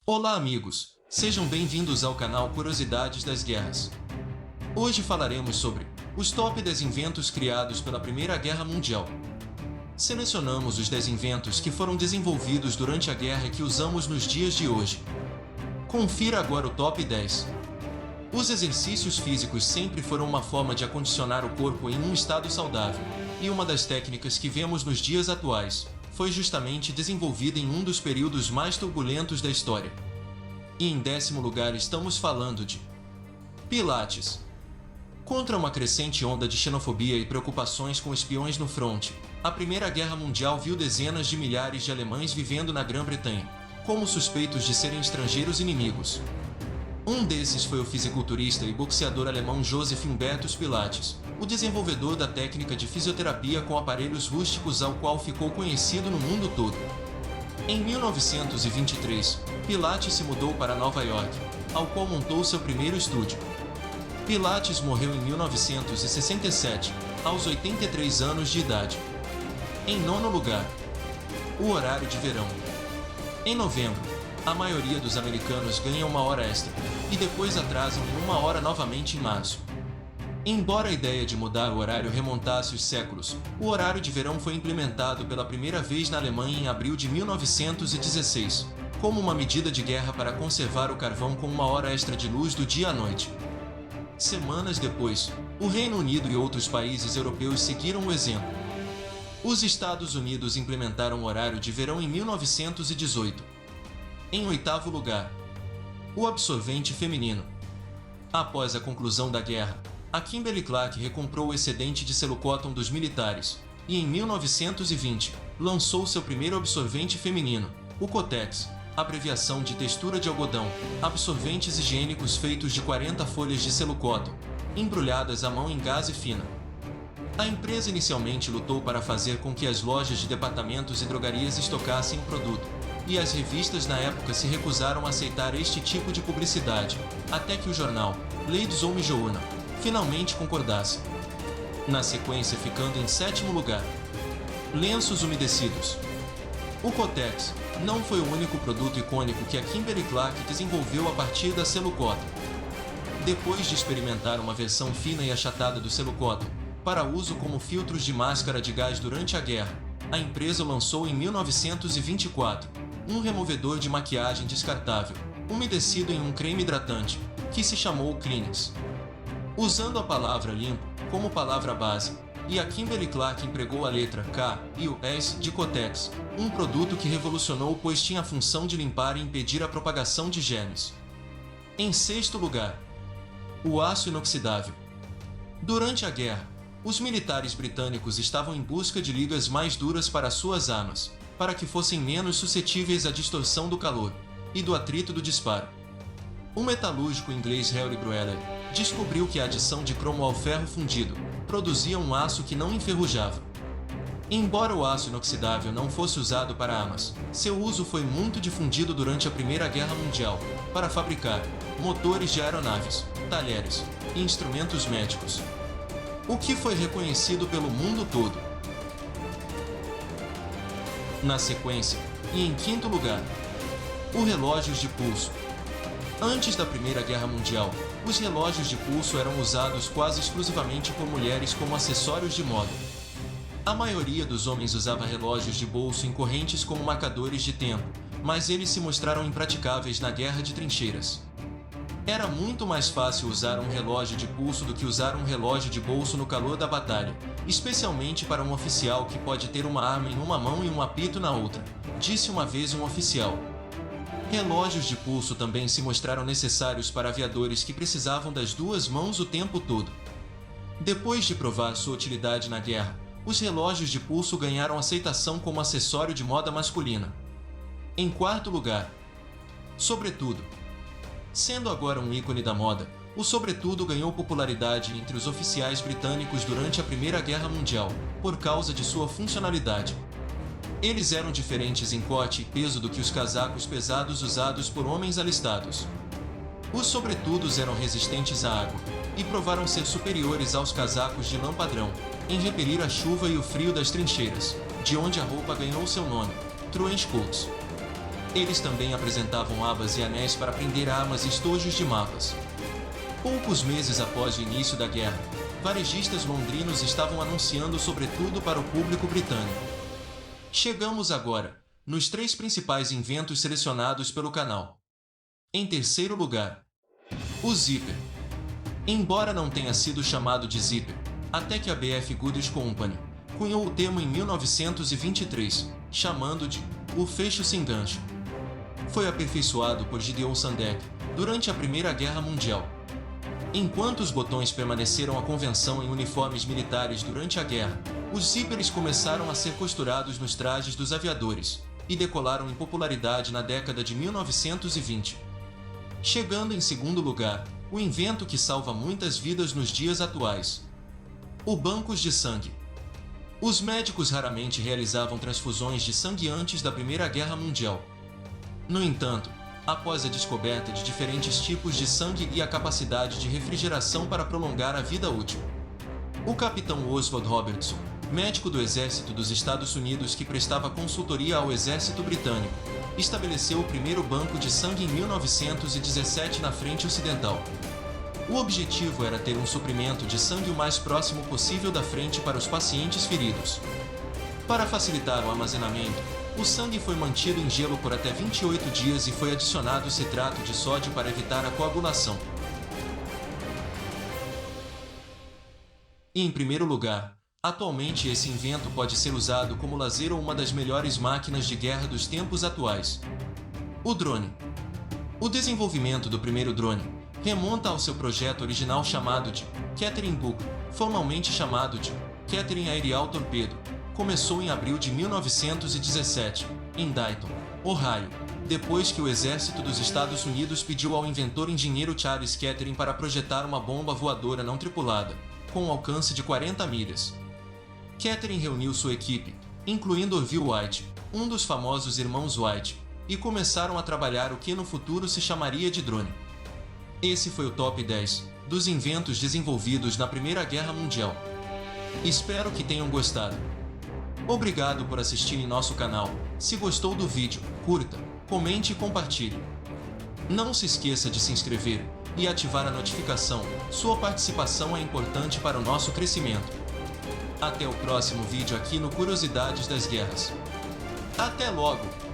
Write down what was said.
Olá amigos, sejam bem-vindos ao canal Curiosidades das Guerras. Hoje falaremos sobre os top 10 inventos criados pela Primeira Guerra Mundial. Selecionamos os 10 inventos que foram desenvolvidos durante a guerra e que usamos nos dias de hoje. Confira agora o top 10. Os exercícios físicos sempre foram uma forma de acondicionar o corpo em um estado saudável, e uma das técnicas que vemos nos dias atuais foi justamente desenvolvida em um dos períodos mais turbulentos da história. E em 10º lugar estamos falando de Pilates. Contra uma crescente onda de xenofobia e preocupações com espiões no fronte, a Primeira Guerra Mundial viu dezenas de milhares de alemães vivendo na Grã-Bretanha, como suspeitos de serem estrangeiros inimigos. Um desses foi o fisiculturista e boxeador alemão Joseph Hubertus Pilates, o desenvolvedor da técnica de fisioterapia com aparelhos rústicos ao qual ficou conhecido no mundo todo. Em 1923, Pilates se mudou para Nova York, ao qual montou seu primeiro estúdio. Pilates morreu em 1967, aos 83 anos de idade. Em 9º lugar, o horário de verão. Em novembro, a maioria dos americanos ganha uma hora extra, e depois atrasam em uma hora novamente em março. Embora a ideia de mudar o horário remontasse os séculos, o horário de verão foi implementado pela primeira vez na Alemanha em abril de 1916, como uma medida de guerra para conservar o carvão com uma hora extra de luz do dia à noite. Semanas depois, o Reino Unido e outros países europeus seguiram o exemplo. Os Estados Unidos implementaram o horário de verão em 1918. Em 8º lugar, o absorvente feminino. Após a conclusão da guerra, a Kimberly-Clark recomprou o excedente de celulose dos militares e, em 1920, lançou seu primeiro absorvente feminino, o Kotex, abreviação de textura de algodão, absorventes higiênicos feitos de 40 folhas de celulose, embrulhadas à mão em gaze fina. A empresa inicialmente lutou para fazer com que as lojas de departamentos e drogarias estocassem o produto, e as revistas na época se recusaram a aceitar este tipo de publicidade, até que o jornal Ladies Home Journal finalmente concordasse. Na sequência, ficando em 7º lugar, lenços umedecidos. O Kotex não foi o único produto icônico que a Kimberly-Clark desenvolveu a partir da celulose. Depois de experimentar uma versão fina e achatada do celulose, para uso como filtros de máscara de gás durante a guerra, a empresa lançou em 1924 um removedor de maquiagem descartável, umedecido em um creme hidratante, que se chamou Kleenex. Usando a palavra limpo como palavra base, e a Kimberly-Clark empregou a letra K e o S de Kotex, um produto que revolucionou pois tinha a função de limpar e impedir a propagação de germes. Em 6º lugar, o aço inoxidável. Durante a guerra, os militares britânicos estavam em busca de ligas mais duras para suas armas, para que fossem menos suscetíveis à distorção do calor e do atrito do disparo. O metalúrgico inglês Harry Brewer descobriu que a adição de cromo ao ferro fundido produzia um aço que não enferrujava. Embora o aço inoxidável não fosse usado para armas, seu uso foi muito difundido durante a Primeira Guerra Mundial, para fabricar motores de aeronaves, talheres e instrumentos médicos, o que foi reconhecido pelo mundo todo. Na sequência, e em 5º lugar, os relógios de pulso. Antes da Primeira Guerra Mundial, os relógios de pulso eram usados quase exclusivamente por mulheres como acessórios de moda. A maioria dos homens usava relógios de bolso em correntes como marcadores de tempo, mas eles se mostraram impraticáveis na guerra de trincheiras. Era muito mais fácil usar um relógio de pulso do que usar um relógio de bolso no calor da batalha, especialmente para um oficial que pode ter uma arma em uma mão e um apito na outra, disse uma vez um oficial. Relógios de pulso também se mostraram necessários para aviadores que precisavam das duas mãos o tempo todo. Depois de provar sua utilidade na guerra, os relógios de pulso ganharam aceitação como acessório de moda masculina. Em 4º lugar, sobretudo. Sendo agora um ícone da moda, o sobretudo ganhou popularidade entre os oficiais britânicos durante a Primeira Guerra Mundial, por causa de sua funcionalidade. Eles eram diferentes em corte e peso do que os casacos pesados usados por homens alistados. Os sobretudos eram resistentes à água, e provaram ser superiores aos casacos de lã padrão, em repelir a chuva e o frio das trincheiras, de onde a roupa ganhou seu nome, trench coats. Eles também apresentavam abas e anéis para prender armas e estojos de mapas. Poucos meses após o início da guerra, varejistas londrinos estavam anunciando sobretudo para o público britânico. Chegamos agora nos 3 principais inventos selecionados pelo canal. Em terceiro lugar, o zíper. Embora não tenha sido chamado de zíper, até que a BF Goodies Company cunhou o termo em 1923, chamando de o fecho sem gancho. Foi aperfeiçoado por Gideon Sandek durante a Primeira Guerra Mundial. Enquanto os botões permaneceram a convenção em uniformes militares durante a guerra, os zíperes começaram a ser costurados nos trajes dos aviadores e decolaram em popularidade na década de 1920. Chegando em segundo lugar, o invento que salva muitas vidas nos dias atuais: o bancos de sangue. Os médicos raramente realizavam transfusões de sangue antes da Primeira Guerra Mundial. No entanto, após a descoberta de diferentes tipos de sangue e a capacidade de refrigeração para prolongar a vida útil, o capitão Oswald Robertson, médico do Exército dos Estados Unidos que prestava consultoria ao Exército Britânico, estabeleceu o primeiro banco de sangue em 1917 na frente ocidental. O objetivo era ter um suprimento de sangue o mais próximo possível da frente para os pacientes feridos. Para facilitar o armazenamento, o sangue foi mantido em gelo por até 28 dias e foi adicionado citrato de sódio para evitar a coagulação. E em primeiro lugar, atualmente esse invento pode ser usado como lazer ou uma das melhores máquinas de guerra dos tempos atuais: o drone. O desenvolvimento do primeiro drone remonta ao seu projeto original chamado de Catherine Book, formalmente chamado de Catherine Aerial Torpedo. Começou em abril de 1917, em Dayton, Ohio, depois que o Exército dos Estados Unidos pediu ao inventor engenheiro Charles Kettering para projetar uma bomba voadora não tripulada, com um alcance de 40 milhas. Kettering reuniu sua equipe, incluindo Orville White, um dos famosos irmãos White, e começaram a trabalhar o que no futuro se chamaria de drone. Esse foi o top 10 dos inventos desenvolvidos na Primeira Guerra Mundial. Espero que tenham gostado. Obrigado por assistir em nosso canal. Se gostou do vídeo, curta, comente e compartilhe. Não se esqueça de se inscrever e ativar a notificação. Sua participação é importante para o nosso crescimento. Até o próximo vídeo aqui no Curiosidades das Guerras. Até logo!